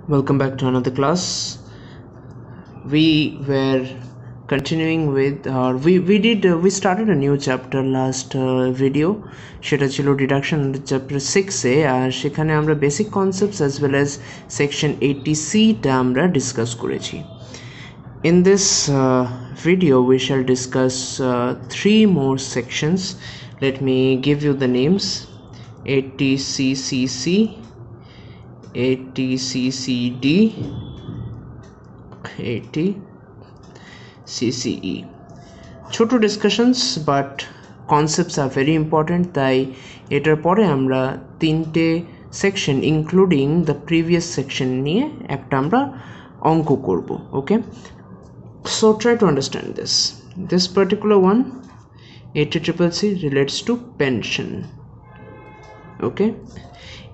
Welcome back to another class. We were continuing with we started a new chapter last video. সেটা ছিল deduction chapter 6 এ, আর সেখানে আমরা basic concepts as well as section 80C টা আমরা discuss করেছি. In this video we shall discuss 3 more sections. Let me give you the names: 80CCC, 80CCD, 80CCE. ছোট discussions but concepts are very important, তাই এটার পরে আমরা তিনটে section including the previous section নিয়ে একটা আমরা অঙ্ক করব. Okay, so try to understand this particular one. 80CCC relates to pension. Okay,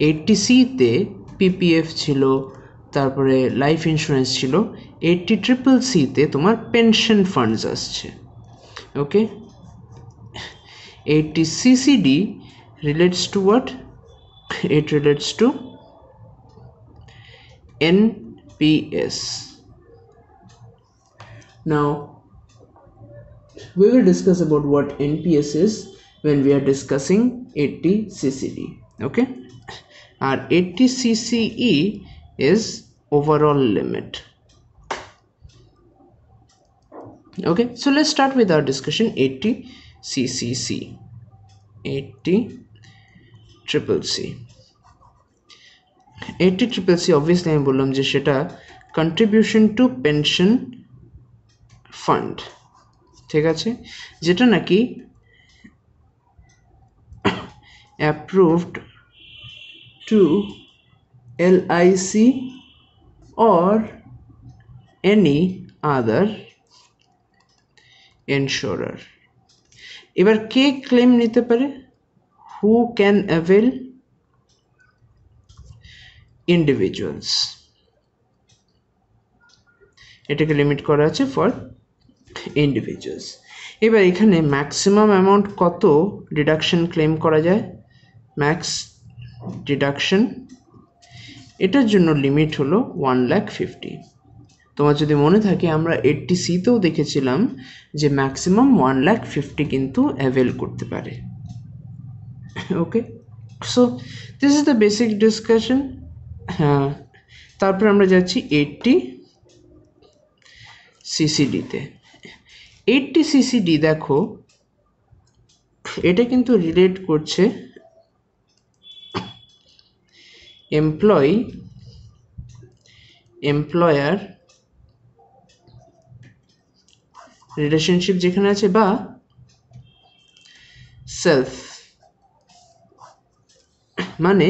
80C-তে পিপিএফ ছিল, তারপরে লাইফ ইন্স্যুরেন্স ছিল. 80CCC-তে তোমার পেনশন ফান্ডস আসছে. ওকে, 80CCD relates to what? It relates to NPS. Now we will discuss about what NPS is when we are discussing 80CCD. Okay, our 80CCE is overall limit. Okay, so let's start with our discussion. 80CCC, 80CCC. 80CCC obviously আমি বললাম যে সেটা contribution to pension fund, ঠিক আছে, যেটা নাকি approved to LIC or any other insurer. এবার কে claim নিতে পারে? Who can avail? ইন্ডিভিজুয়ালস. এটাকে লিমিট করা আছে ফর ইন্ডিভিজুয়ালস. এবার এখানে ম্যাক্সিমাম অ্যামাউন্ট কত ডিডাকশন ক্লেম করা যায়? ম্যাক্স ডিডাকশন, এটার জন্য লিমিট হলো 1,50,000. তোমার যদি মনে থাকে আমরা 80C-তেও দেখেছিলাম যে ম্যাক্সিমাম 1,50,000 কিন্তু অ্যাভেল করতে পারে. Okay, so this is the basic discussion. হ্যাঁ, তারপর আমরা যাচ্ছি 80CCD-তে. 80CCD দেখো, এটা কিন্তু রিলেট করছে এমপ্লয়ার রিলেশনশিপ যেখানে আছে, বা সেলফ, মানে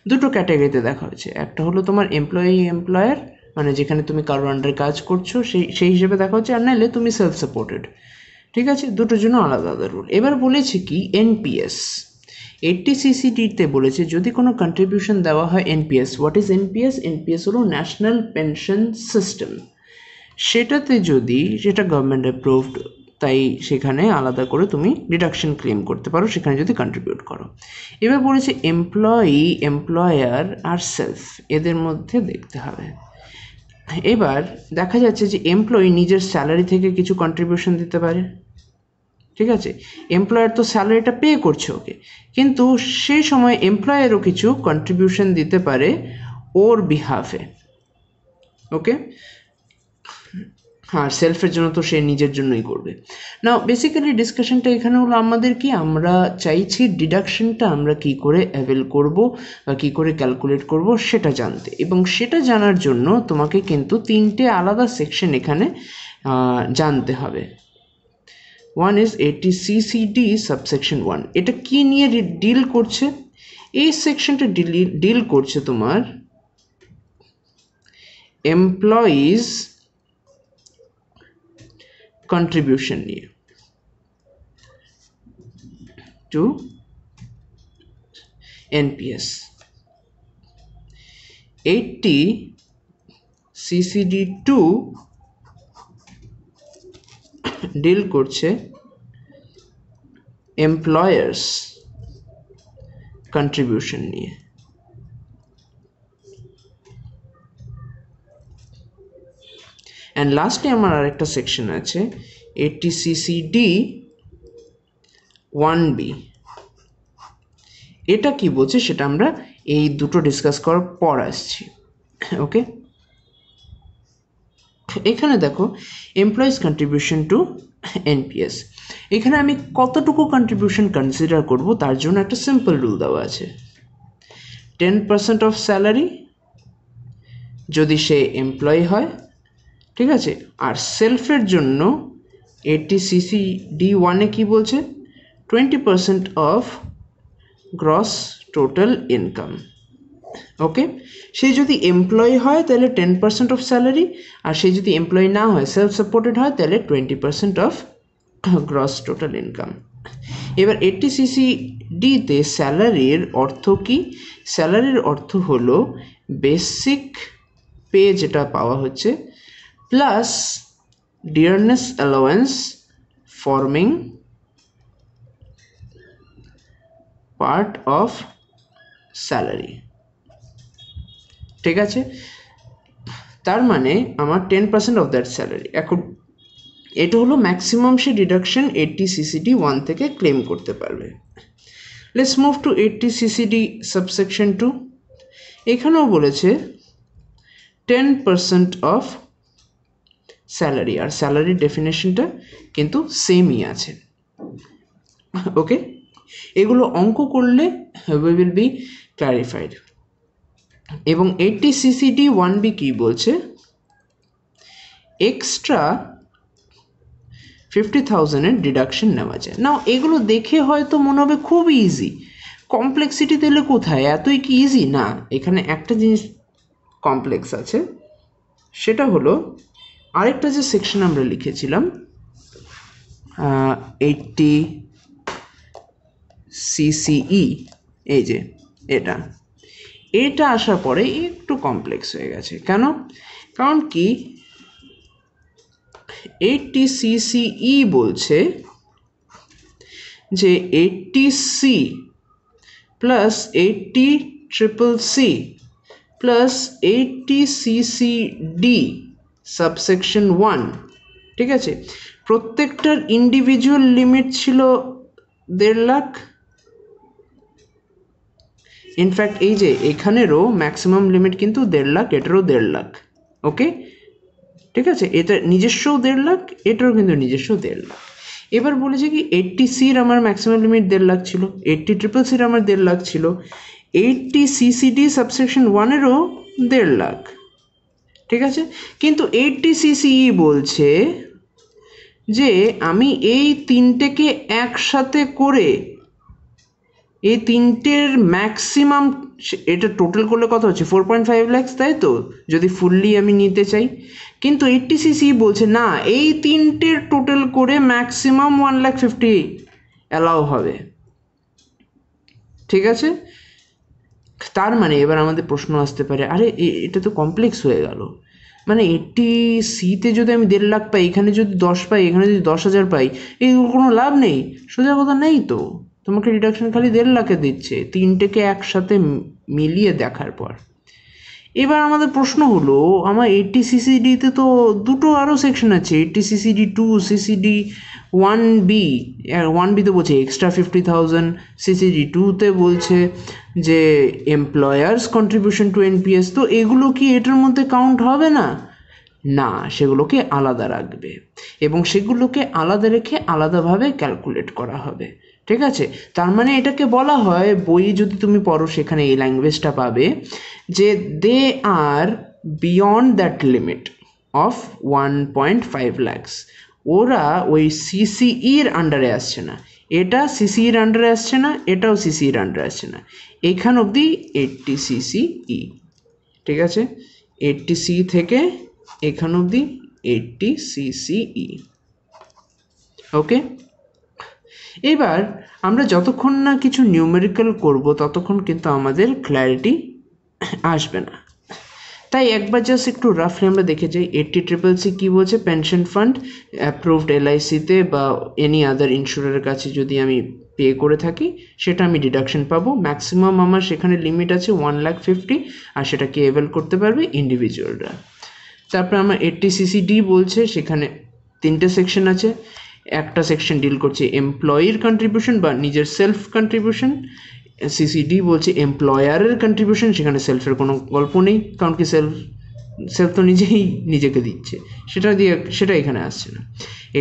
দুটো ক্যাটাগরিতে দেখা হয়েছে. একটা হলো তোমার এমপ্লয়ার, মানে যেখানে তুমি কারোর আন্ডারে কাজ করছো সেই হিসেবে দেখা হচ্ছে, আর নাইলে তুমি সেলফ সাপোর্টেড. ঠিক আছে, দুটোর জন্য আলাদা আলাদা রুল. এবার বলেছে কি এনপিএস. 80CCD-তে বলেছে যদি কোনো কন্ট্রিবিউশন দেওয়া হয় NPS. What is NPS? NPS হলো ন্যাশনাল পেনশন সিস্টেম. সেটাতে যদি সেটা গভর্নমেন্ট অ্যাপ্রুভড, তাই সেখানে আলাদা করে তুমি ডিডাকশন ক্লেম করতে পারো সেখানে যদি কন্ট্রিবিউট করো. এবার বলেছে এমপ্লয়ার আর সেলফ, এদের মধ্যে দেখতে হবে. এবার দেখা যাচ্ছে যে এমপ্লয়ি নিজের স্যালারি থেকে কিছু কন্ট্রিবিউশন দিতে পারে, ঠিক আছে, এমপ্লয়ার তো স্যালারিটা পে করছে ওকে, কিন্তু সেই সময় এমপ্লয়ারও কিছু কন্ট্রিবিউশন দিতে পারে ওর বিহাফে. ওকে, আর সেলফের জন্য তো সে নিজের জন্যই করবে. নাও বেসিক্যালি ডিসকাশনটা এখানে হলো আমাদের কি, আমরা চাইছি ডিডাকশনটা আমরা কি করে অ্যাভেল করব বা কি করে ক্যালকুলেট করব সেটা জানতে, এবং সেটা জানার জন্য তোমাকে কিন্তু তিনটে আলাদা সেকশন এখানে জানতে হবে. One is 80CCD subsection 1. এটা কি নিয়ে ডিল করছে? এই সেকশনটা ডিল করছে তোমার এমপ্লয়িজ contribution নিয়ে to NPS. 80CCD2 ডিল করছে এমপ্লয়ার্স কন্ট্রিবিউশন নিয়ে. অ্যান্ড লাস্টে আমার আরেকটা সেকশন আছে 80CCD 1B। এটা কি বলছে সেটা আমরা এই দুটো ডিসকাস করার পর আসছি। ওকে, এখানে দেখো এমপ্লয়িজ কন্ট্রিবিউশন টু এনপিএস, এখানে আমি কতটুকু কন্ট্রিবিউশন কনসিডার করব তার জন্য একটা সিম্পল রুল দেওয়া আছে। 10% অফ স্যালারি যদি সে এমপ্লয়ি হয়, ঠিক আছে, আর সেলফের জন্য 80CCD1 কি বলছে 20% অফ গ্রস টোটাল ইনকাম। ওকে, সে যদি এমপ্লয়ি হয় তাহলে 10% অফ স্যালারি, আর সে যদি এমপ্লয়ি না হয় সেলফ সাপোর্টেড হয় তাহলে 20% অফ গ্রস টোটাল ইনকাম। এবার 80CCDতে স্যালারির অর্থ কি? স্যালারির অর্থ হলো বেসিক পে যেটা পাওয়া হচ্ছে plus dearness allowance forming part of salary. ঠিক আছে, তার মানে আমার 10% অফ দ্যাট স্যালারি। এখন এটা হলো ম্যাক্সিমাম সে ডিডাকশন 80CCD1 থেকে ক্লেম করতে পারবে। Let's move to 80CCD subsection 2। এখানেও বলেছে 10% অফ স্যালারি, আর স্যালারির ডেফিনেশনটা কিন্তু সেমই আছে। ওকে, এগুলো অঙ্ক করলে উই উইল বি ক্লারিফাইড। এবং 80CCD1B কি বলছে এক্সট্রা 50,000-এর ডিডাকশন নেওয়া যায়। নাও এগুলো দেখে হয়তো মনে হবে খুব ইজি, কমপ্লেক্সিটি দিলে কোথায়, এতই কি ইজি? না, এখানে একটা জিনিস কমপ্লেক্স আছে, সেটা হলো আরেকটা যে সেকশন আমরা লিখেছিলাম 80CCE, এই যে এটা আসার পরে একটু কমপ্লেক্স হয়ে গেছে। কেন? কারণ কি 80CCE বলছে যে 80C plus 80CCC plus 80CCD subsection 1, ঠিক আছে, প্রত্যেকটার ইন্ডিভিজুয়াল লিমিট ছিল 1.5 লাখ। ইনফ্যাক্ট এই যে এখানেরও ম্যাক্সিমাম লিমিট কিন্তু 1.5 লাখ, এটারও 1.5 লাখ। ওকে, ঠিক আছে, এটা নিজস্বও 1.5 লাখ, এটারও কিন্তু নিজস্ব 1.5 লাখ। এবার বলেছে কি 80Cর আমার ম্যাক্সিমাম লিমিট 1.5 লাখ ছিল, 80CCCর আমার 1.5 লাখ ছিল, 80CCD সাবসেকশন 1-এরও 1.5 লাখ। ঠিক আছে, কিন্তু 80CCE বলছে যে আমি এই তিনটেকে একসাথে করে এই তিনটের ম্যাক্সিমাম, এটা টোটাল করলে কত হচ্ছে 4.5 লাখ, তাই তো, যদি ফুললি আমি নিতে চাই। কিন্তু 80CCE বলছে না, এই তিনটের টোটাল করে ম্যাক্সিমাম 1,50,000 অ্যালাউ হবে। ঠিক আছে, তার মানে এবার আমাদের প্রশ্ন আসতে পারে, আরে এটা তো কমপ্লেক্স হয়ে গেল, মানে 80Cতে যদি আমি 1.5 লাখ পাই, এখানে যদি 10 পাই, এখানে যদি 10,000 পাই, এইগুলো কোনো লাভ নেই। সোজা কথা নেই তো, তোমাকে রিডাকশন খালি 1.5 লাখে দিচ্ছে তিনটেকে একসাথে মিলিয়ে দেখার পর। এবার আমাদের প্রশ্ন হলো, আমার 80CCDতে তো দুটো আরও সেকশন আছে, 80CCD2, CCD1B। 1Bতে বলছে এক্সট্রা 50,000, CCD2তে বলছে যে এমপ্লয়ার্স কন্ট্রিবিউশন টু এনপিএস। তো এগুলো কি এটার মধ্যে কাউন্ট হবে না? না, সেগুলোকে আলাদা রাখবে এবং সেগুলোকে আলাদা রেখে আলাদাভাবে ক্যালকুলেট করা হবে। ঠিক আছে, তার মানে এটাকে বলা হয়, বই যদি তুমি পড়ো সেখানে এই ল্যাঙ্গুয়েজটা পাবে যে they are beyond that limit of 1.5 lakhs। ওরা ওই সিসিইর আন্ডারে আসছে না, এটা সিসিইর আন্ডারে আসছে না, এটাও সিসিইর আন্ডারে আসছে না, এখান অবধি 80CCE। ঠিক আছে, 80C থেকে এখান অবধি 80CCE। ওকে, এবার আমরা যতক্ষণ না কিছু নিউমেরিক্যাল করব ততক্ষণ কিন্তু আমাদের ক্ল্যারিটি আসবে না। তাই একবার জাস্ট একটু রাফলি আমরা দেখে যাই 80CCC কী বলছে, পেনশন ফান্ড অ্যাপ্রুভড LICতে বা এনি আদার ইন্স্যুরারের কাছে যদি আমি পে করে থাকি সেটা আমি ডিডাকশন পাবো। ম্যাক্সিমাম আমার সেখানে লিমিট আছে 1,50,000, আর সেটাকে এভেল করতে পারবে ইন্ডিভিজুয়ালরা। তারপরে আমার 80cc ডি বলছে, সেখানে 3টে সেকশন আছে। একটা সেকশন ডিল করছে এমপ্লয়ির কন্ট্রিবিউশন বা নিজের সেলফ কন্ট্রিবিউশন, সিসিডি বলছে এমপ্লয়ারের কন্ট্রিবিউশন, সেখানে সেলফের কোনো গল্প নেই, কারণ কি সেলফ তো নিজেই নিজেকে দিচ্ছে, সেটা এখানে আসছে না।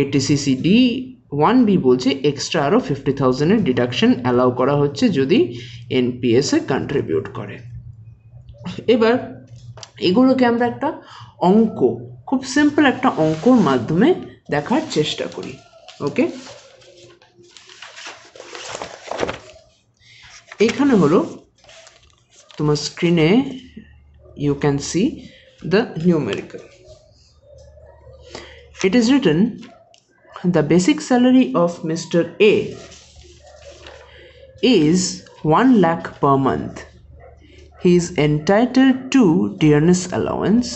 80cc D1B বলছে এক্সট্রা আরও 50,000-এর ডিডাকশন অ্যালাউ করা হচ্ছে যদি এনপিএসে কন্ট্রিবিউট করে। এবার এগুলোকে আমরা একটা অঙ্ক, খুব সিম্পল একটা অঙ্কর মাধ্যমে দেখার চেষ্টা করি। ওকে, এখানে হলো তোমার স্ক্রিনে you can see the numerical. It is written the basic salary of Mr. A is 1 lakh per month. He is entitled to dearness allowance,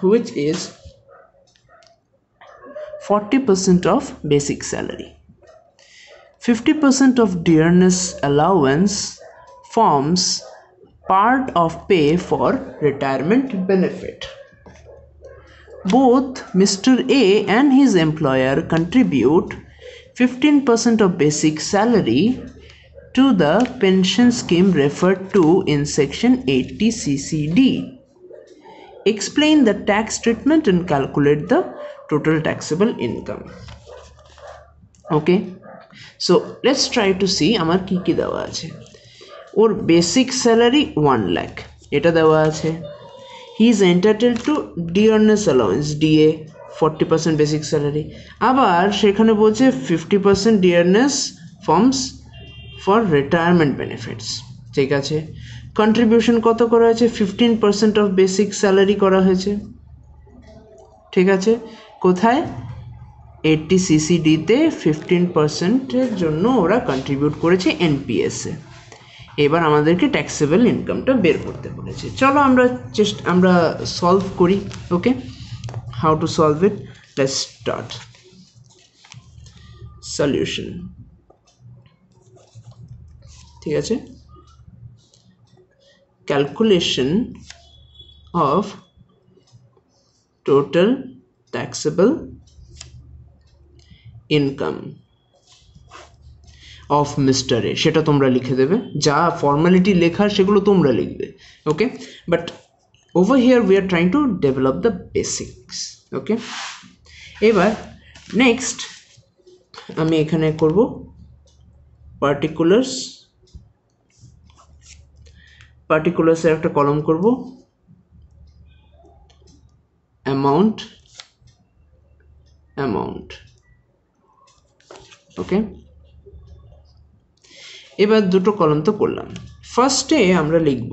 which is 40% of basic salary. 50% of dearness allowance forms part of pay for retirement benefit. Both Mr. A and his employer contribute 15% of basic salary to the pension scheme referred to in section 80cc-D. Explain the tax treatment and calculate the total taxable income. Okay, so let's try to see আমার কি কি দেওয়া আছে। ওর basic salary 1 lakh, এটা দেওয়া আছে। He is entitled to dearness allowance, DA 40% basic salary. আবার সেখানে বলছে 50% dearness forms for retirement benefits, ঠিক আছে। কন্ট্রিবিউশন কত করা হয়েছে? 15% অফ বেসিক স্যালারি করা হয়েছে, ঠিক আছে। কোথায়? 80cc-D-তে 15%-এর জন্য ওরা কন্ট্রিবিউট করেছে এনপিএসে। এবার আমাদেরকে ট্যাক্সেবল ইনকামটা বের করতে বলেছে। চলো আমরা সলভ করি। Okay, how to solve it, let's start. Solution, ঠিক আছে। Calculation of total taxable income of mister A, সেটা তোমরা লিখে দেবে। যা ফর্মালিটি লেখার সেগুলো তোমরা লিখবে। Okay, but over here we are trying to develop the basics. Okay, এবার নেক্সট আমি এখানে করব পার্টিকুলার্সের একটা কলম করব, অ্যামাউন্ট। ওকে, এবার দুটো কলম তো করলাম। ফার্স্টে আমরা লিখব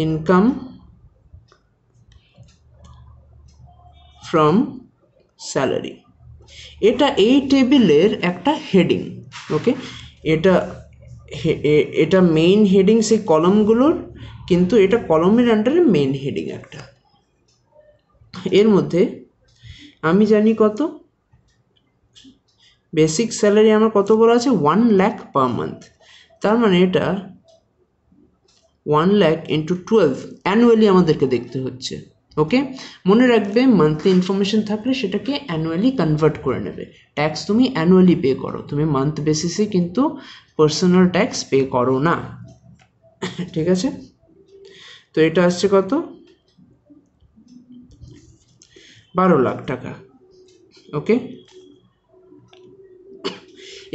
ইনকাম ফ্রম স্যালারি, এটা এই টেবিলের একটা হেডিং। ওকে, এটা মেইন হেডিং সেই কলমগুলোর, কিন্তু এটা কলমের আন্ডারে মেইন হেডিং একটা। এর মধ্যে আমি জানি কত বেসিক স্যালারি আমার কত বলা আছে, 1 লাখ পার মান্থ। তার মানে এটা 1 লাখ ইন্টু 12 অ্যানুয়ালি আমাদেরকে দেখতে হচ্ছে। ওকে, মনে রাখবে মান্থলি ইনফরমেশন থাকলে সেটাকে অ্যানুয়ালি কনভার্ট করে নেবে। ট্যাক্স তুমি অ্যানুয়ালি পে করো, তুমি মান্থ বেসিসে কিন্তু পার্সোনাল ট্যাক্স পে করো না, ঠিক আছে। তো এটা আসছে কত, 12 লাখ টাকা। ওকে,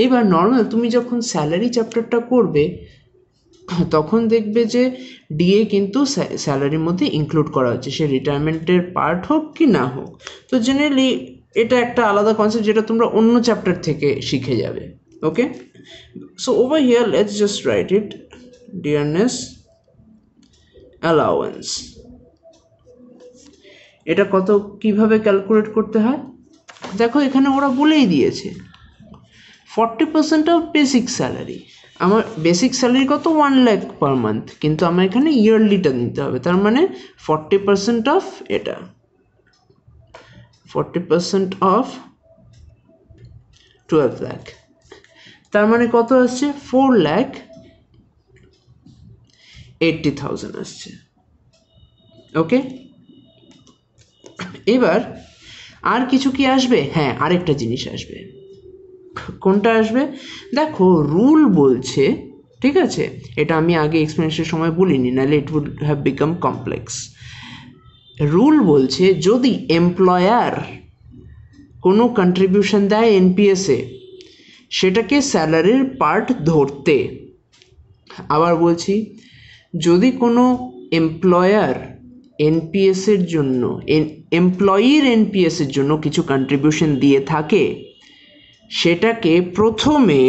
এবার নর্মাল তুমি যখন স্যালারি চ্যাপ্টারটা করবে তখন দেখবে যে ডিএ কিন্তু স্যালারির মধ্যে ইনক্লুড করা হচ্ছে, সে রিটায়ারমেন্টের পার্ট হোক কি না হোক। তো জেনারেলি এটা একটা আলাদা কনসেপ্ট যেটা তোমরা অন্য চ্যাপ্টার থেকে শিখে যাবে। Okay, so over here let's just write it, dearness allowance. এটা কত কিভাবে ক্যালকুলেট করতে হয় দেখো, এখানে ওরা বলেই দিয়েছে 40% অফ বেসিক স্যালারি। আমার বেসিক স্যালারি কত, 1 লাখ পার মান্থ, কিন্তু আমার এখানে ইয়ারলিটা নিতে হবে। তার মানে 40% অফ এটা, 40% অফ 12 লাখ, তার মানে কত আসছে, 4,80,000 আসছে। ওকে, এবার আর কিছু কি আসবে? হ্যাঁ, আরেকটা জিনিস আসবে। কোনটা আসবে? দেখো রুল বলছে, ঠিক আছে, এটা আমি আগে এক্সপ্লেনেশনের সময় বলিনি, নাহলে it would have become complex. Rule বলছে যদি এমপ্লয়ার কোনো কন্ট্রিবিউশন দেয় এনপিএসে, সেটাকে স্যালারির পার্ট ধরতে। আবার বলছি, যদি কোনো এমপ্লয়ার এনপিএসের জন্য এমপ্লয়ির এনপিএসের জন্য কিছু কন্ট্রিবিউশন দিয়ে থাকে, সেটাকে প্রথমে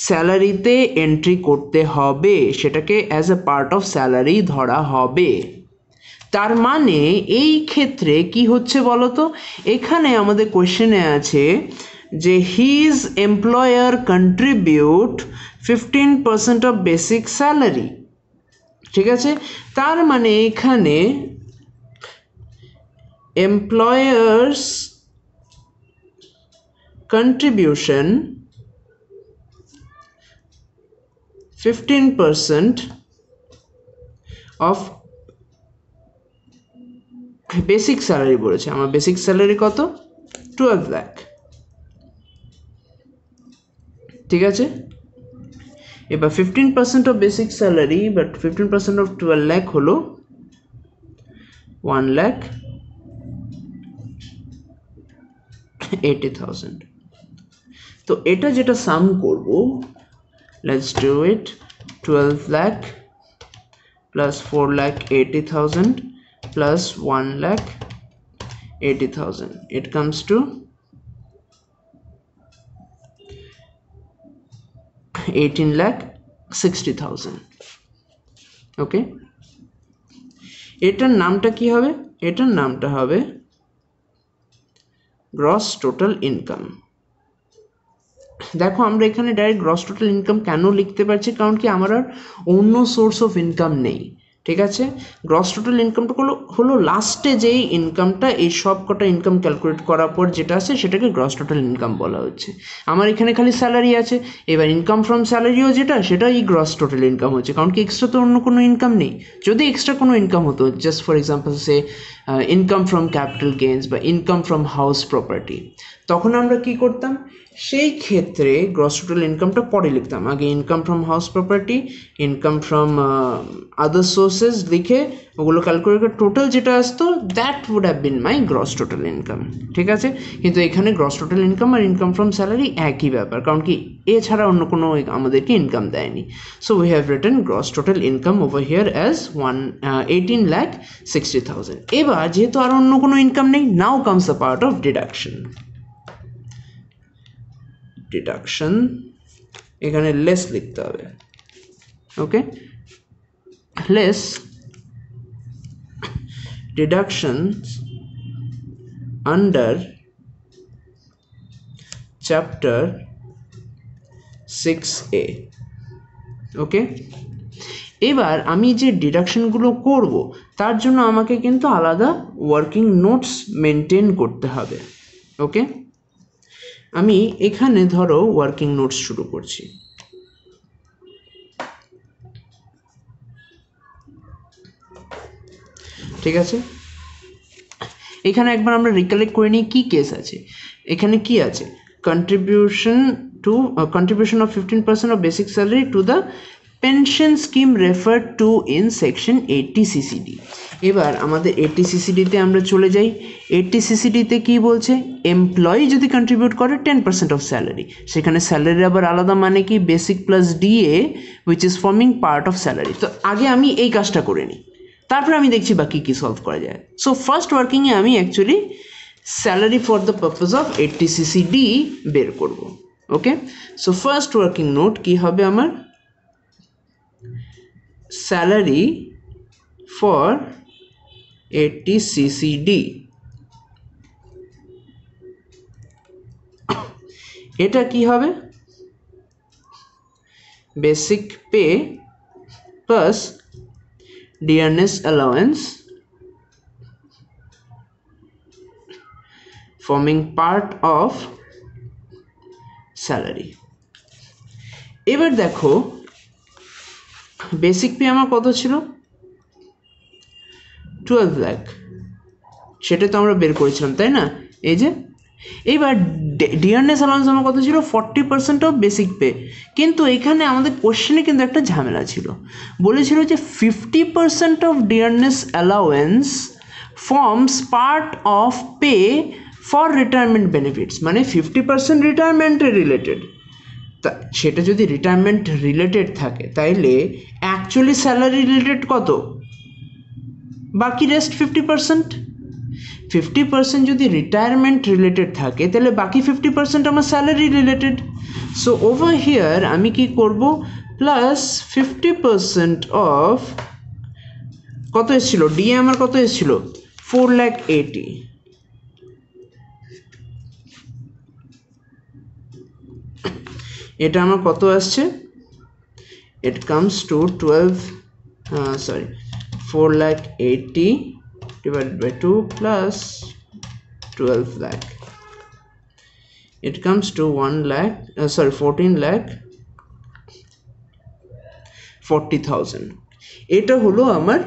স্যালারিতে এন্ট্রি করতে হবে, সেটাকে as a part of salary ধরা হবে। তার মানে এই ক্ষেত্রে কি হচ্ছে বলো তো, এখানে আমাদের কোয়েশ্চেনে আছে যে his employer contribute 15% of basic salary, ঠিক আছে, তার মানে এখানে employers contribution 15% of basic salary বলেছে। আমার বেসিক স্যালারি কত? 12 লাখ, ঠিক আছে। এবার 15% of basic salary, but 15% of 12 lakh হলো 1,80,000। তো এটা যেটা সাম করব, let's do it, 12 lakh plus 4,80,000 plus 1,80,000, it comes to 18,60,000। ওকে, এটার নামটা কি হবে? এটার নামটা হবে গ্রস টোটাল ইনকাম। দেখো আমরা এখানে ডাইরেক্ট গ্রস টোটাল ইনকাম কেন লিখতে পারছি? কারণ কি আমার আর অন্য সোর্স অফ ইনকাম নেই, ঠিক আছে। গ্রস টোটাল ইনকামটা হলো লাস্টে যেই ইনকামটা এই সব কটা ইনকাম ক্যালকুলেট করার পর যেটা আছে সেটাকে গ্রস টোটাল ইনকাম বলা হচ্ছে। আমার এখানে খালি স্যালারি আছে, এবার ইনকাম ফ্রম স্যালারিও যেটা, সেটাই গ্রস টোটাল ইনকাম হচ্ছে, কারণ কি এক্সট্রা তো অন্য কোনো ইনকাম নেই। যদি এক্সট্রা কোনো ইনকাম হতো, just for example say income from capital gains বা ইনকাম ফ্রম হাউস প্রপার্টি, তখন আমরা কি করতাম? সেই ক্ষেত্রে গ্রস টোটাল ইনকামটা পরে লিখতাম, আগে income from house property, income from other sources লিখে ওগুলো ক্যালকুলেট করে টোটাল যেটা আসতো that would have been my gross total income, ঠিক আছে। কিন্তু এখানে গ্রস টোটাল ইনকাম আর ইনকাম ফ্রম স্যালারি একই ব্যাপার, কারণ কি এছাড়া অন্য কোনো আমাদেরকে ইনকাম দেয়নি। So we have written gross total income over here as 18,60,000। এবার যেহেতু আর অন্য কোনো ইনকাম নেই, নাও comes the part of deduction. Deduction, এখানে লেস লিখতে হবে, ওকে, লেস ডিডাকশনস আন্ডার চ্যাপ্টার 6A, ওকে। এবার আমি যে ডিডাকশনগুলো করব তার জন্য আমাকে কিন্তু আলাদা ওয়ার্কিং নোটস মেনটেন করতে হবে, ওকে। আমি এখানে ধরো ওয়ার্কিং নোটস শুরু করছি, ঠিক আছে। এখানে একবার আমরা রিকালেক্ট করে নিই কি কেস আছে। এখানে কি আছে? Contribution of 15% of basic salary to the pension scheme referred to in section 80 CCD। এবার আমাদের 80 CCDতে আমরা চলে যাই। 80 CCDতে কি বলছে? এমপ্লয়ি যদি কন্ট্রিবিউট করে 10% অফ স্যালারি, সেখানে স্যালারি আবার আলাদা মানে কি basic plus DA which is forming part of salary. তো আগে আমি এই কাজটা করে নিই, তারপরে আমি দেখছি বাকি কি সলভ করা যায়। সো ফার্স্ট ওয়ার্কিংয়ে আমি actually salary for the purpose of 80 CCD বের করব, okay. So first working note কি হবে আমার? স্যালারি ফর 80 CCD, এটা কি হবে? Basic pay plus dearness allowance forming part of salary. এবার দেখো বেসিক পে আমার কত ছিল? 12 লাখ, সেটা তো আমরা বের করেছিলাম তাই না? এই যে এইবার ডিয়ারনেস অ্যালাউন্স আমার কত ছিল 40% অফ বেসিক পে, কিন্তু এখানে আমাদের কোশ্চেনে কিন্তু একটা ঝামেলা ছিল, বলেছিল যে 50% of dearness allowance forms part of pay for retirement benefits, মানে 50% রিটায়ারমেন্টের রিলেটেড। তা সেটা যদি রিটায়ারমেন্ট রিলেটেড থাকে তাইলে অ্যাকচুয়ালি স্যালারি রিলেটেড কত, বাকি রেস্ট 50% যদি রিটায়ারমেন্ট রিলেটেড থাকে তাহলে বাকি 50% আমার salary related. So over here আমি কি করব, প্লাস 50% অফ কত এসেছিল, ডিএ আমার কত এসেছিল 4,80,000, এটা আমার কত আসছে, it comes to 4,80,000 divided by 2 plus 12 lakh, it comes to 14,40,000। এটা হলো আমার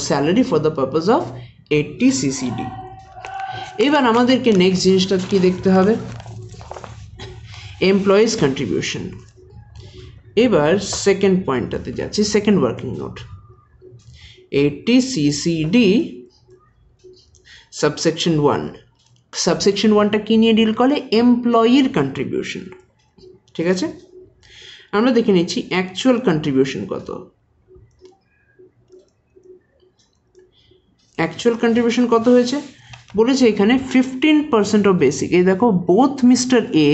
salary for the purpose of 80 CCD। এবার আমাদেরকে নেক্সট জিনিসটা কি দেখতে হবে, এমপ্লয়িজ কন্ট্রিবিউশন। এবার সেকেন্ড পয়েন্টটাতে যাচ্ছি, second working note 80 CCD subsection 1। Subsection 1টা কি নিয়ে ডিল করে, এমপ্লয়ির কন্ট্রিবিউশন। ঠিক আছে, আমরা দেখে নিচ্ছি অ্যাকচুয়াল কন্ট্রিবিউশন কত। অ্যাকচুয়াল কন্ট্রিবিউশন কত হয়েছে বলেছে এখানে 15% অফ বেসিক। এই দেখো, both mister A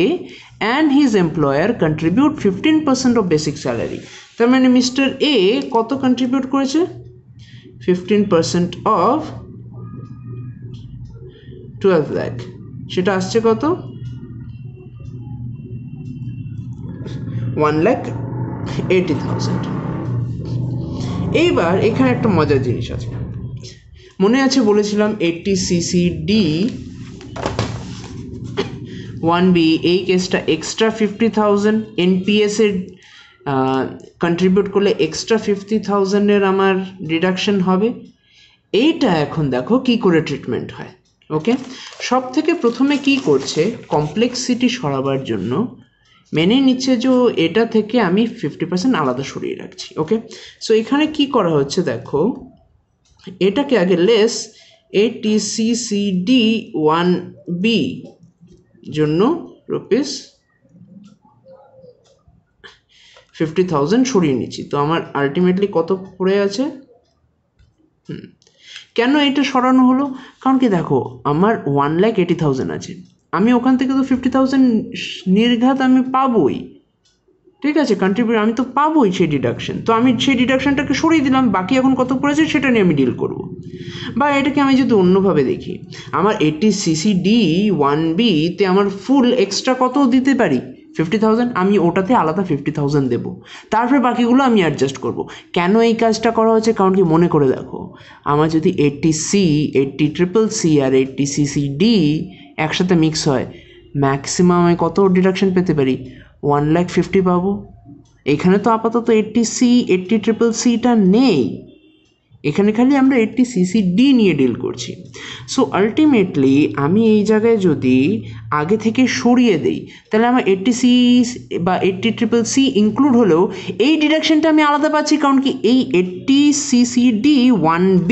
and his employer contribute 15% of basic salary. তার মানে মিস্টার এ কত কন্ট্রিবিউট করেছে, 15% অফ 12 লাখ, সেটা আসছে কত, 1,80,000। এইবার এখানে একটা মজার জিনিস আছে, মনে আছে বলেছিলাম 80 CCD 1B এই কেসটা এক্সট্রা 50,000 এনপিএস এর কন্ট্রিবিউট করলে এক্সট্রা 50,000 এর আমার ডিডাকশন হবে। এইটা এখন দেখো কি করে ট্রিটমেন্ট হয়। ওকে, সব থেকে প্রথমে কি করছে, কমপ্লেক্সিটি সরাবার জন্য মেনে নিচ্ছে যে এটা থেকে আমি 50% আলাদা সরিয়ে রাখছি। ওকে, সো এখানে কি করা হচ্ছে দেখো, এটাকে আগে লেস 80 CCD 1B জন্য রুপিস 50,000 সরিয়ে নিচ্ছি, তো আমার আলটিমেটলি কত পড়ে আছে। কেন এটা সরানো হলো, কারণ কি দেখো আমার 1,80,000 আছে, আমি ওখান থেকে তো 50,000 নির্ঘাত আমি পাবোই। ঠিক আছে, কন্ট্রিবিউট আমি তো পাবোই সেই ডিডাকশন, তো আমি সেই ডিডাকশনটাকে সরিয়ে দিলাম, বাকি এখন কত পড়েছে সেটা নিয়ে আমি ডিল করব। বা এটাকে আমি যদি অন্যভাবে দেখি, আমার 80 CCD 1B তে আমার ফুল এক্সট্রা কত দিতে পারি 50,000, আমি ওটাতে আলাদা 50,000 দেবো, তারপরে বাকিগুলো আমি অ্যাডজাস্ট করব। কেন এই কাজটা করা হচ্ছে, কারণ কি মনে করে দেখো, আমার যদি 80C 80CCC আর 80 CCD একসাথে মিক্স হয়, ম্যাক্সিমাম আমি কত ডিডাকশন পেতে পারি, 1,50,000 পাবো। এখানে তো আপাতত 80C 80CCCটা নেই, এখানে খালি আমরা 80 CCD নিয়ে ডিল করছি। সো আলটিমেটলি আমি এই জায়গায় যদি আগে থেকে সরিয়ে দেই তাহলে আমার 80C বা 80CCC ইনক্লুড হলেও এই ডিডাকশনটা আমি আলাদা পাচ্ছি, কারণ কি এই 80 CCD 1B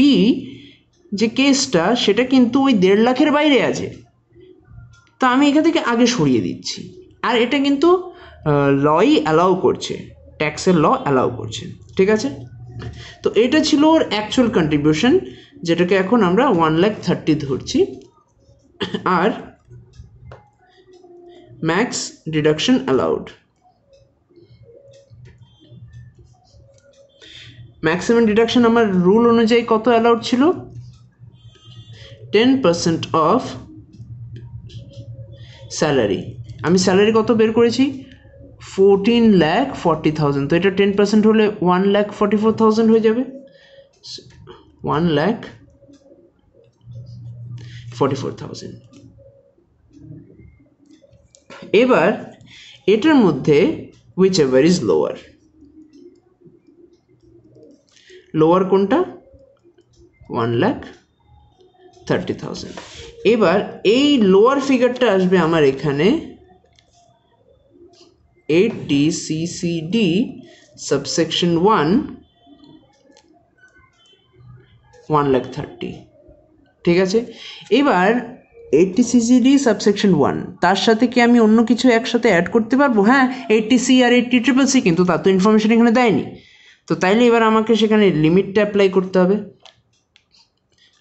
যে কেসটা সেটা কিন্তু ওই 1.5 লাখের বাইরে আছে, তো আমি এখান থেকে আগে সরিয়ে দিচ্ছি। আর এটা কিন্তু লই অ্যালাউ করছে, ট্যাক্সের ল অ্যালাউ করছে। ঠিক আছে, তো এটা ছিল ওর অ্যাকচুয়াল কন্ট্রিবিউশন, যেটাকে এখন আমরা 1,30,000 ধরছি, আর max deduction allowed. Maximum deduction আমার রুল অনুযায়ী কত অ্যালাউড ছিল, 10% অফ স্যালারি। আমি স্যালারি কত বের করেছি 14,40,000, তো এটা 10% হলে 1,44,000 হয়ে যাবে, 1,44,000। এবার এটার মধ্যে which ever is lower, lower কোনটা 1,30,000। এবার এই লোয়ার ফিগারটা আসবে আমার এখানে 80 CCD subsection 1 1,30,000। ঠিক আছে, এবার 80 CCD subsection 1 তার সাথে কি আমি অন্য কিছু একসাথে অ্যাড করতে পারবো? হ্যাঁ, 80C আর 80CCC, কিন্তু তার তো ইনফরমেশন এখানে দেয়নি। তো তাইলে এবার আমাকে সেখানে লিমিটটা অ্যাপ্লাই করতে হবে।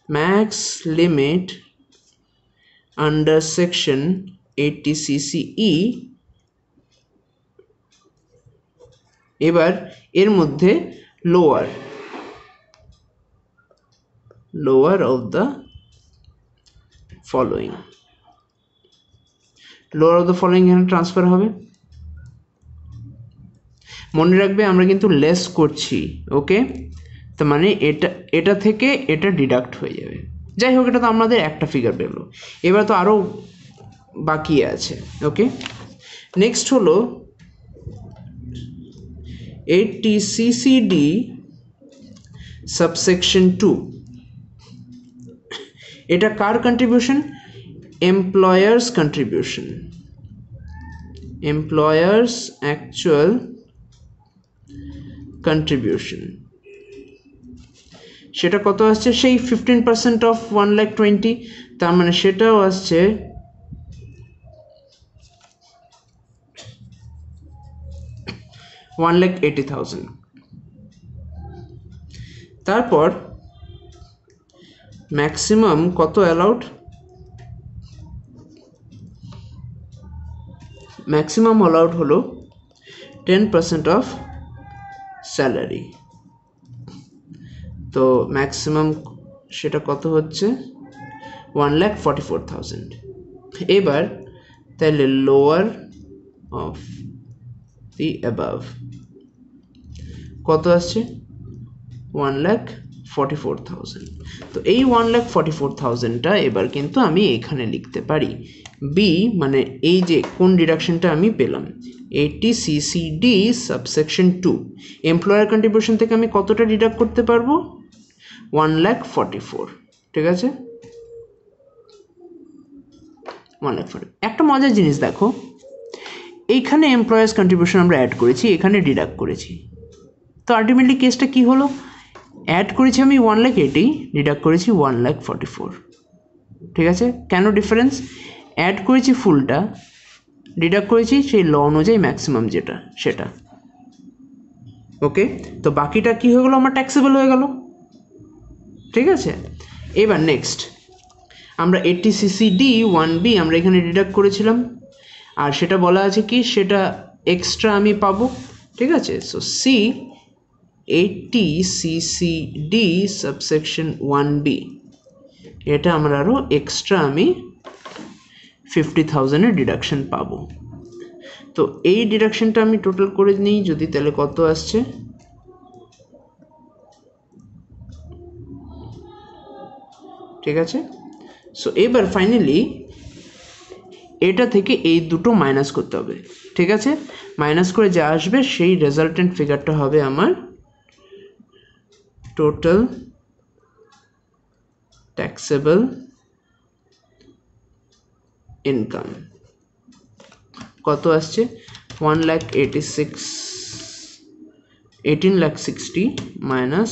Max limit under section 80CCE। এবার এর মধ্যে লোয়ার অফ দ্য ফলোয়িং এখানে ট্রান্সফার হবে। মনে রাখবে আমরা কিন্তু লেস করছি, ওকে? তার মানে এটা থেকে এটা ডিডাক্ট হয়ে যাবে। যাই হোক, এটা তো আমাদের একটা ফিগার পেলো। এবার তো আরও বাকি আছে, ওকে? নেক্সট হলো 80 CCD subsection 2। এটা কার contribution? Employer's contribution, employer's actual contribution. সেটা কত আসছে? সেই 15% অফ 1,20,000। তার মানে সেটাও আসছে 1,80,000। তারপর ম্যাক্সিমাম কত অ্যালাউড? ম্যাক্সিমাম অ্যালাউড হলো 10% অফ স্যালারি। তো ম্যাক্সিমাম সেটা কত হচ্ছে? 1,44,000। এবার তাহলে লোয়ার অফ দি অ্যাবাভ কত আসছে? 1,44,000। তো এই 1,44,000টা এবার কিন্তু আমি এখানে লিখতে পারি। বি মানে এই যে কোন ডিডাকশনটা আমি পেলাম, 80 CCD সাবসেকশন 2 এমপ্লয়ার কন্ট্রিবিউশন থেকে আমি কতটা ডিডাক্ট করতে পারবো? 1,44,000। ঠিক আছে, 1,40,000। একটা মজার জিনিস দেখো, এইখানে এমপ্লয়ার্স কন্ট্রিবিউশন আমরা অ্যাড করেছি, এখানে ডিডাক্ট করেছি। তো আলটিমেটলি কেসটা কি হলো? অ্যাড করেছি আমি 1,80,000, ডিডাক্ট করেছি 1,44,000। ঠিক আছে, কেন ডিফারেন্স? অ্যাড করেছি ফুলটা, ডিডাক্ট করেছি সেই ল অনুযায়ী ম্যাক্সিমাম যেটা সেটা। ওকে, তো বাকিটা কি হয়ে গেলো? আমার ট্যাক্সেবল হয়ে গেল। ঠিক আছে, এবার নেক্সট আমরা 80 CCD 1B আমরা এখানে ডিডাক্ট করেছিলাম, আর সেটা বলা আছে কি সেটা এক্সট্রা আমি পাবো। ঠিক আছে, so C 80 CCD subsection 1B এটা আমরা আরও এক্সট্রা আমি 50,000-এর ডিডাকশন পাবো। তো এই ডিডাকশনটা আমি টোটাল করে নিই যদি, তাহলে কত আসছে? ঠিক আছে, সো এবার ফাইনালি এটা থেকে এই দুটো মাইনাস করতে হবে। ঠিক আছে, মাইনাস করে যা আসবে সেই রেজাল্টেন্ট ফিগারটা হবে আমার টোটাল ট্যাক্সেবল ইনকাম। কত আসছে? 18,60,000 মাইনাস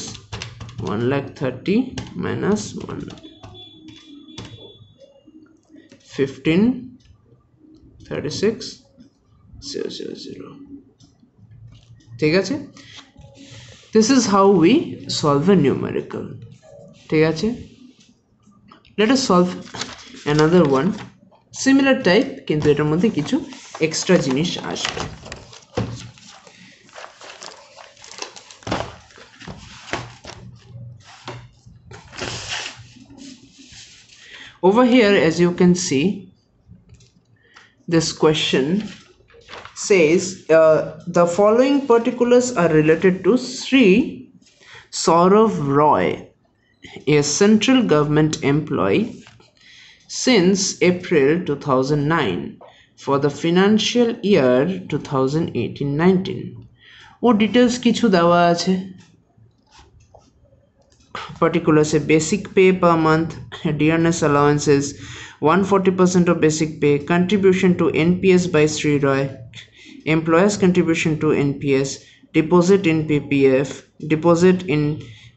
1,30,000 মাইনাস 15,36,000। ঠিক আছে, this is how we solve a numerical. ঠিক আছে, let us solve another one similar type, কিন্তু এটার মধ্যে কিছু এক্সট্রা জিনিস আসবে। Over here, as you can see, this question says the following particulars are related to Sri Saurav Roy, a central government employee since April 2009 for the financial year 2018-19. ও details কিছু দেওয়া আছে। particulars say basic pay per month, dearness allowances, 140% of basic pay, contribution to NPS by Sri Roy, employers contribution to NPS, deposit in PPF, deposit in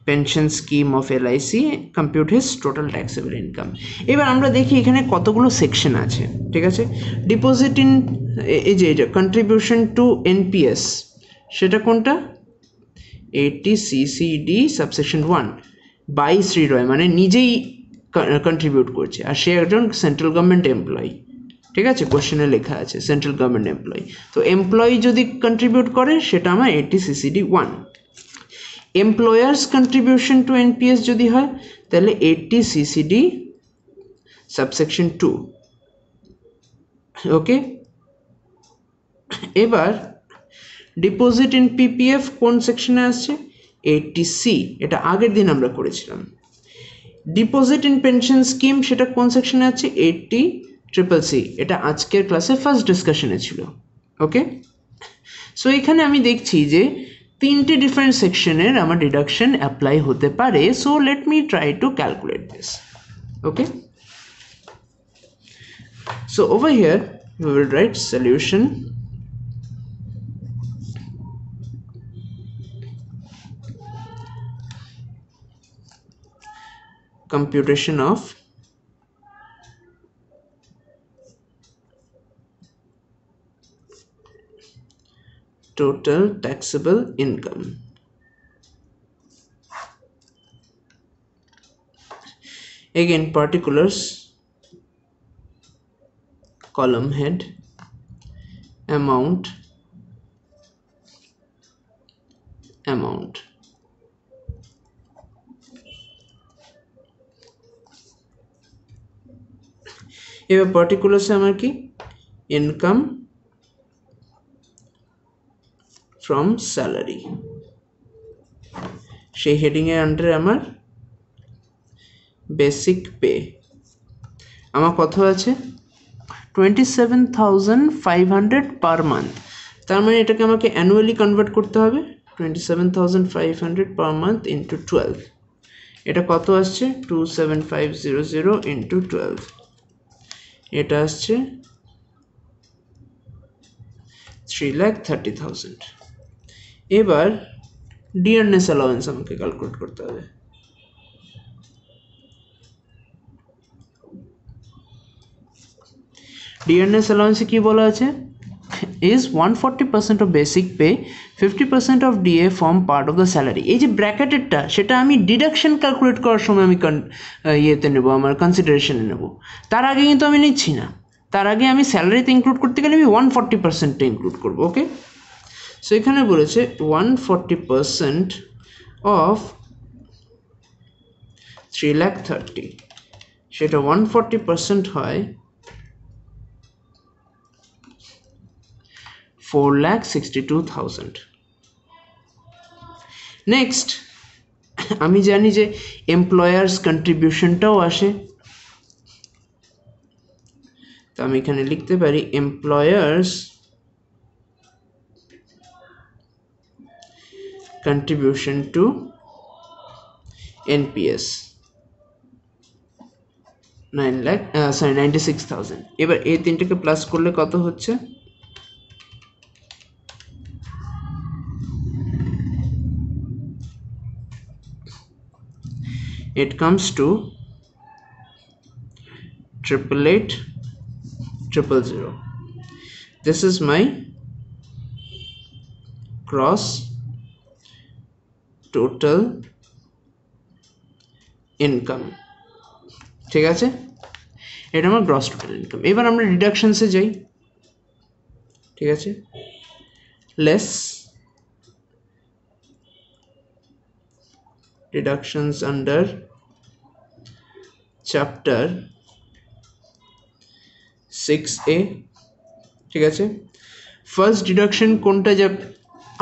pension scheme of LIC, compute his total taxable income. এবার আমরা দেখি এখানে কতগুলো section আছে, ঠিক আছে। Deposit in এই যে কন্ট্রিবিউশন টু NPS সেটা কোনটা, 80 CCD সাবসেকশন 1 বাই শ্রী রয়, মানে নিজেই কন্ট্রিবিউট করছে, আর সে একজন সেন্ট্রাল গভর্নমেন্ট এমপ্লয়ি, ঠিক আছে, কোশ্চেনে লেখা আছে সেন্ট্রাল গভর্নমেন্ট এমপ্লয়ি। তো এমপ্লয়ি যদি কন্ট্রিবিউট করে সেটা আমার 80 CCD 1। Employers contribution to NPS যদি হয় তাহলে 80 CCD সাবসেকশন 2। ওকে, এবার ডিপোজিট ইন PPF কোন সেকশনে আসছে, 80C, এটা আগের দিন আমরা করেছিলাম। ডিপোজিট ইন পেনশন স্কিম সেটা কোন সেকশনে আছে, 80CCC, এটা আজকের ক্লাসে ফার্স্ট ডিসকাশনে ছিল। ওকে, সো এখানে আমি দেখছি যে তিনটে ডিফারেন্ট সেকশনের আমার ডিডাকশন অ্যাপ্লাই হতে পারে। So let me try to calculate this. Okay, so over here we will write solution computation of total taxable income. Again, particulars, column head, amount, এবার পার্টিকুলার্সে আমার কি, ইনকাম ফ্রম স্যালারি, সেই হেডিংয়ের আন্ডারে আমার বেসিক পে, আমার কত আছে 27,500 পার মান্থ। তার মানে এটাকে আমাকে অ্যানুয়ালি কনভার্ট করতে হবে, 27,500 পার মান্থ ইন্টু 12, এটা কত আসছে 27500 ইন্টু 12, এটা আসছে 3,30,000। এবার ডিয়ারনেস অ্যালাউন্স আমাকে ক্যালকুলেট করতে হবে। ডিয়ারনেস অ্যালাউন্সে কি বলা আছে, is 140% of basic pay, 50% of DA form part of the salary। এই যে ব্র্যাকেটেরটা সেটা আমি ডিডাকশন ক্যালকুলেট করার সময় আমি ইয়েতে নেব, আমার কনসিডারেশনে নেব, তার আগে কিন্তু আমি নিচ্ছি না। তার আগে আমি স্যালারিতে ইনক্লুড করতে গেলে আমি 140%টা ইনক্লুড করবো। ওকে, সো এখানে বলেছে 140% অফ 3,30,000, সেটা 140% হয় 4,62,000। নেক্সট আমি জানি যে এমপ্লয়ার্স কন্ট্রিবিউশনটাও আসে, তো আমি এখানে লিখতে পারি এমপ্লয়ার্স কন্ট্রিবিউশন টু NPS 96,000। এবার এই তিনটাকে প্লাস করলে কত হচ্ছে, it comes to 888,000. This is my gross total income, ঠিক আছে, এটা আমার গ্রস টোটাল ইনকাম। এবার আমরা ডিডাকশনসে যাই, ঠিক আছে, less deductions under chapter 6A, ঠিক আছে। ফার্স্ট ডিডাকশন কোনটা, যা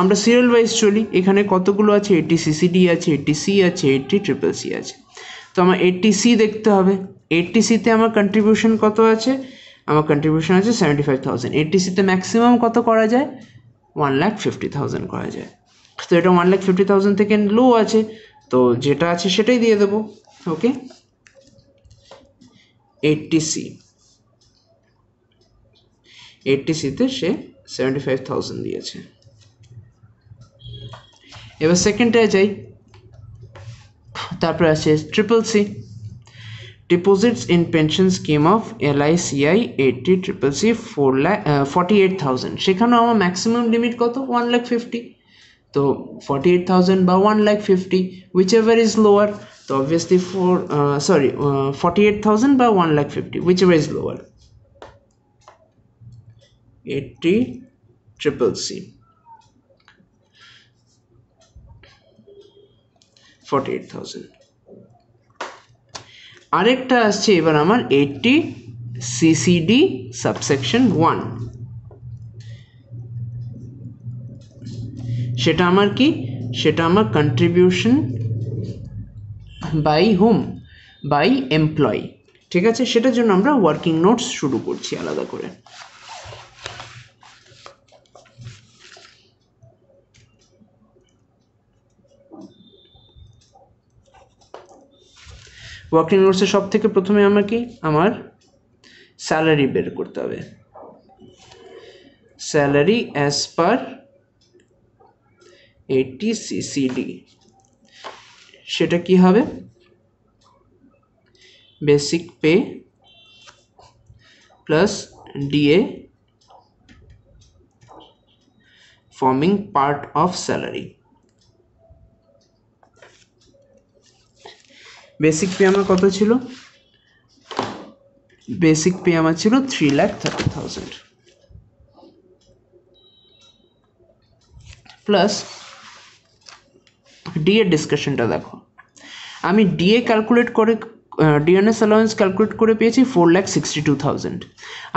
আমরা সিরিয়াল ওয়াইজ চলি, এখানে কতগুলো আছে, 80 CCD আছে, 80C আছে, 80 CCC আছে। তো আমার 80C দেখতে হবে। 80Cতে আমার কন্ট্রিবিউশন কত আছে, আমার কন্ট্রিবিউশন আছে 75,000। 80Cতে ম্যাক্সিমাম কত করা যায়, 1,50,000 করা যায়। তো এটা 1,50,000 থেকে লো আছে, তো যেটা আছে সেটাই দিয়ে দেবো। ওকে, 80C, 80Cতে সে 75,000 দিয়েছে। এবার সেকেন্ডটায় যাই, তারপরে আছে CCC, deposits in pension scheme of LICI 80CCC 48,000। সেখানেও আমার ম্যাক্সিমাম লিমিট কত? 1,50,000। তো 48,000 বা 1,50,000, whichever is lower. তো obviously 48,000 বা 1,50,000, whichever is lower. 80CCC 48,000। আরেকটা আসছে এবার আমার 80CCD সাবসেকশন 1। সেটা আমার কি? সেটা আমার contribution by home, by employee. ঠিক আছে, সেটার জন্য আমরা ওয়ার্কিং নোটস শুরু করছি আলাদা করে। ওয়ার্কিং নোটসে সব থেকে প্রথমে আমাকে আমার স্যালারি বের করতে হবে। স্যালারি অ্যাজ পার 80CCD, সেটা কি হবে? Basic pay plus DA forming part of salary. Basic pay আমার কত ছিল? বেসিক পে আমার ছিল 3,30,000 প্লাস ডিএ ডিসকাশনটা দেখো, আমি ডিএ ক্যালকুলেট করে ডিএনএস অ্যালাউন্স ক্যালকুলেট করে পেয়েছি 4,62,000।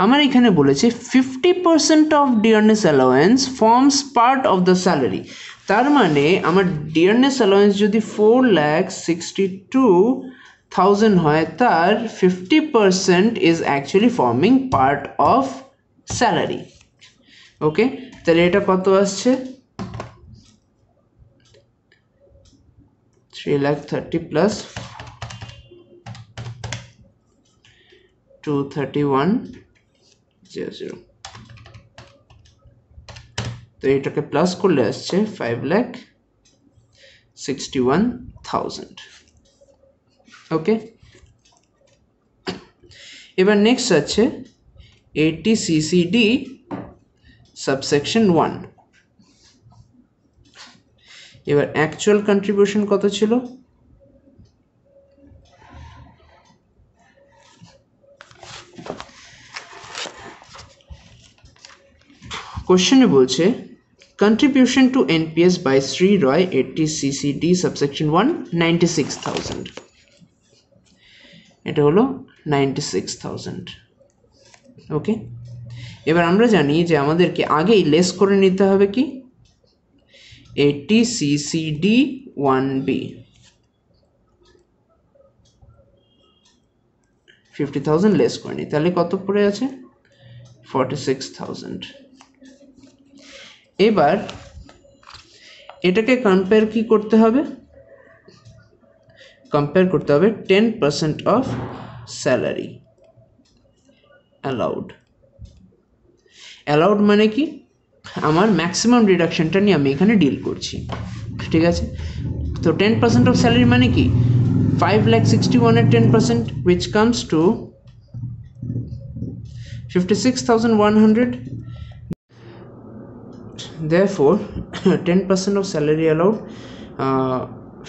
আমার এখানে বলেছে 50% of DNS allowance forms part of the salary. তার মানে আমার ডিএনএস অ্যালাউন্স যদি 4,62,000 হয়, তার 50% is actually forming part of salary. Okay, তাহলে এটা কত আসছে? 3,30,000 প্লাস 231,000। তো এটাকে প্লাস করলে আসছে 5,61,000। ওকে, এবার নেক্সট আছে 80CCD সাবসেকশন 1। এবার অ্যাকচুয়াল কন্ট্রিবিউশন কত ছিল? কোশ্চেনে বলছে contribution to NPS by Sri Roy 80CCD subsection 1 96,000। এটা হলো 96,000। ওকে, এবার আমরা জানি যে আমাদেরকে আগেই লেস করে নিতে হবে কি? 80CCD 1B 50,000 লেস করে নি, তাহলে কত পড়ে আছে? 46,000। এবার এটাকে কম্পেয়ার কি করতে হবে? কম্পেয়ার করতে হবে 10% অফ স্যালারি অ্যালাউড। অ্যালাউড মানে কি? আমার ম্যাক্সিমাম ডিডাকশনটা নিয়ে আমি এখানে ডিল করছি। ঠিক আছে, তো 10% অফ স্যালারি মানে কি? 5,61,000 এর 10%, which comes to 56,100. Therefore 10% of salary allowed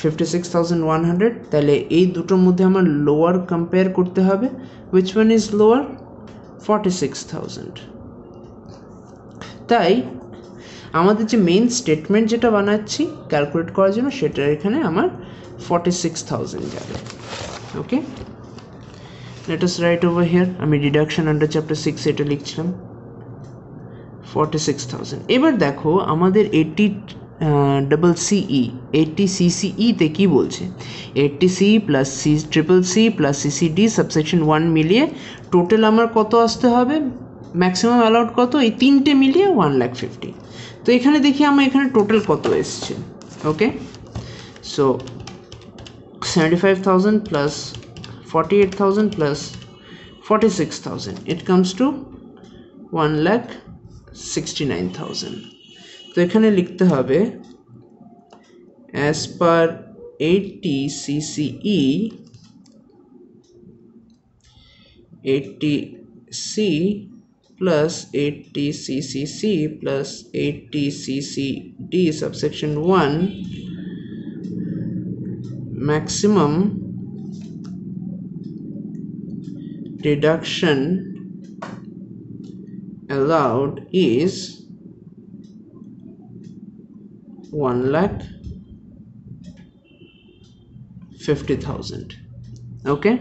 56,100। তাহলে এই দুটোর মধ্যে আমার লোয়ার কম্পেয়ার করতে হবে। which one is lower? 46,000। তাই আমাদের যে মেইন স্টেটমেন্ট যেটা বানাচ্ছি ক্যালকুলেট করার জন্য, সেটা এখানে আমার 46,000 যাবে। ওকে, let us write over here, আমি ডিডাকশন আন্ডার চ্যাপ্টার 6 এটা লিখছিলাম 46,000। এবার দেখো আমাদের 80CCE তে কি বলছে? 80CE plus CCC plus CCD subsection 1 মিলিয়ে টোটাল আমার কত আসতে হবে? ম্যাক্সিমাম অ্যালাউড কত? এই তিনটে মিলিয়ে 1,50,000। তো এখানে দেখি আমার এখানে টোটাল কত এসছে। ওকে, so 75,000 plus 48,000 plus 46,000, it comes to 1,69,000. তো এখানে লিখতে হবে as per 80 CCE 80C plus 80 CCC plus 80 CCD subsection 1, maximum deduction allowed is 1,50,000. Okay,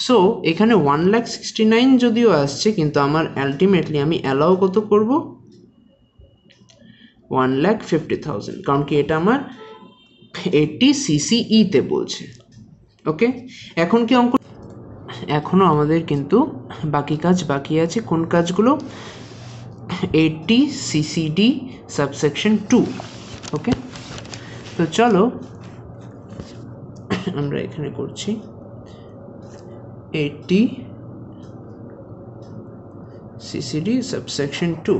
so এখানে 1,69,000 যদিও আসছে, কিন্তু আমার আলটিমেটলি আমি অ্যালাউ কত করব? 1,50,000, কারণ কি এটা আমার 80 CCE তে বলছে। ওকে, এখন কি অঙ্ক, এখনো আমাদের কিন্তু বাকি কাজ বাকি আছে। কোন কাজগুলো? 80 CCD সাবসেকশন 2। ওকে, তো চলো আমরা এখানে করছি 80 CCD সাবসেকশন 2।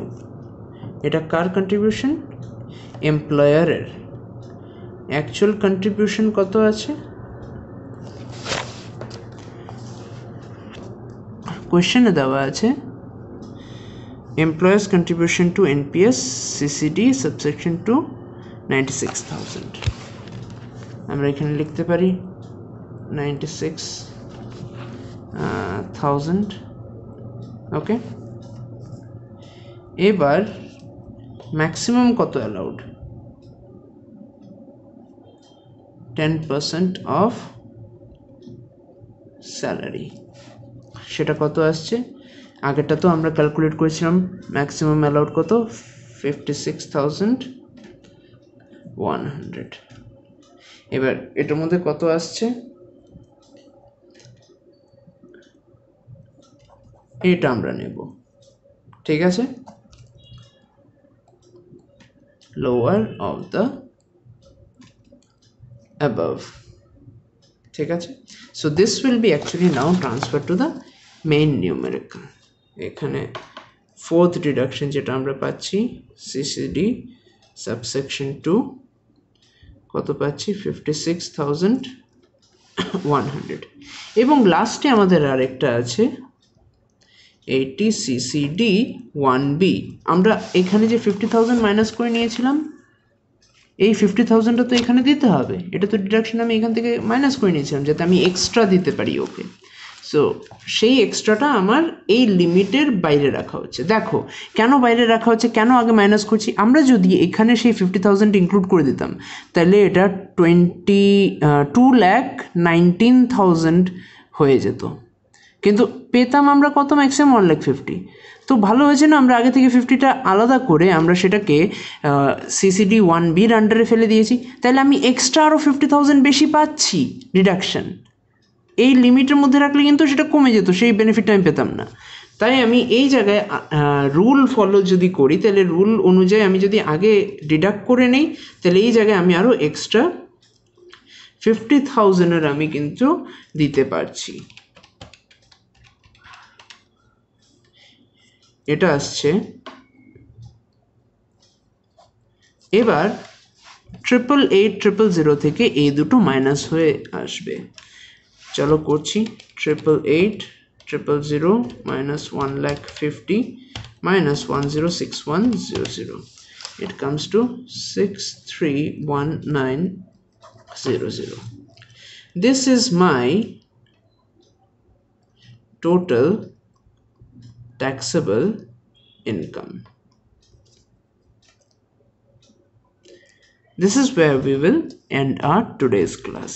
এটা কার কন্ট্রিবিউশন? এমপ্লয়ারের। অ্যাকচুয়াল কন্ট্রিবিউশন কত আছে? কোয়েশ্চেনে দেওয়া আছে employers contribution to NPS CCD subsection 2 96,000। আমরা এখানে লিখতে পারি 96,000। ওকে, এবার ম্যাক্সিমাম কত অ্যালাউড? 10% of salary. সেটা কত আসছে? আগেরটা তো আমরা ক্যালকুলেট করেছিলাম ম্যাক্সিমাম অ্যালাউড কত? 56,100। এবার এটার মধ্যে কত আসছে? এটা আমরা নেব, ঠিক আছে, লোয়ার অফ দ্য above, ঠিক আছে। So this will be actually now transfer to the main numerical. এখানে ফোর্থ ডিডাকশন যেটা আমরা পাচ্ছি CCD সাবসেকশন 2 কত পাচ্ছি? 56,100। এবং লাস্টে আমাদের আরেকটা আছে 80 CCD 1B। আমরা এখানে যে 50,000 মাইনাস করে নিয়েছিলাম, এই 50,000টা তো এখানে দিতে হবে। এটা তো ডিডাকশন আমি এখান থেকে মাইনাস করে নিয়েছিলাম যাতে আমি এক্সট্রা দিতে পারি ওকে। সো সেই এক্সট্রাটা আমার এই লিমিটের বাইরে রাখা হচ্ছে। দেখো কেন বাইরে রাখা হচ্ছে, কেন আগে মাইনাস করছি? আমরা যদি এখানে সেই 50,000 ইনক্লুড করে দিতাম তাহলে এটা 2,19,000 হয়ে যেত, কিন্তু পেতাম আমরা কত? ম্যাক্সিমাম 1,50,000। তো ভালো হয়েছে না আমরা আগে থেকে 50টা আলাদা করে আমরা সেটাকে CCD 1Bর আন্ডারে ফেলে দিয়েছি, তাহলে আমি এক্সট্রা আরও 50,000 বেশি পাচ্ছি ডিডাকশন। এই লিমিটের মধ্যে রাখলে কিন্তু সেটা কমে যেত, সেই বেনিফিটটা আমি পেতাম না। তাই আমি এই জায়গায় রুল ফলো যদি করি, তাহলে রুল অনুযায়ী আমি যদি আগে ডিডাক্ট করে নিই, তাহলে এই জায়গায় আমি আরও এক্সট্রা 50,000-এর আমি কিন্তু দিতে পারছি। এটা আসছে। এবার 888,000 থেকে এই দুটো মাইনাস হয়ে আসবে। চলো করছি 888,000 minus 1,50,000 minus 106100, it comes to 631900. This is my total taxable income. This is where we will end our today's class.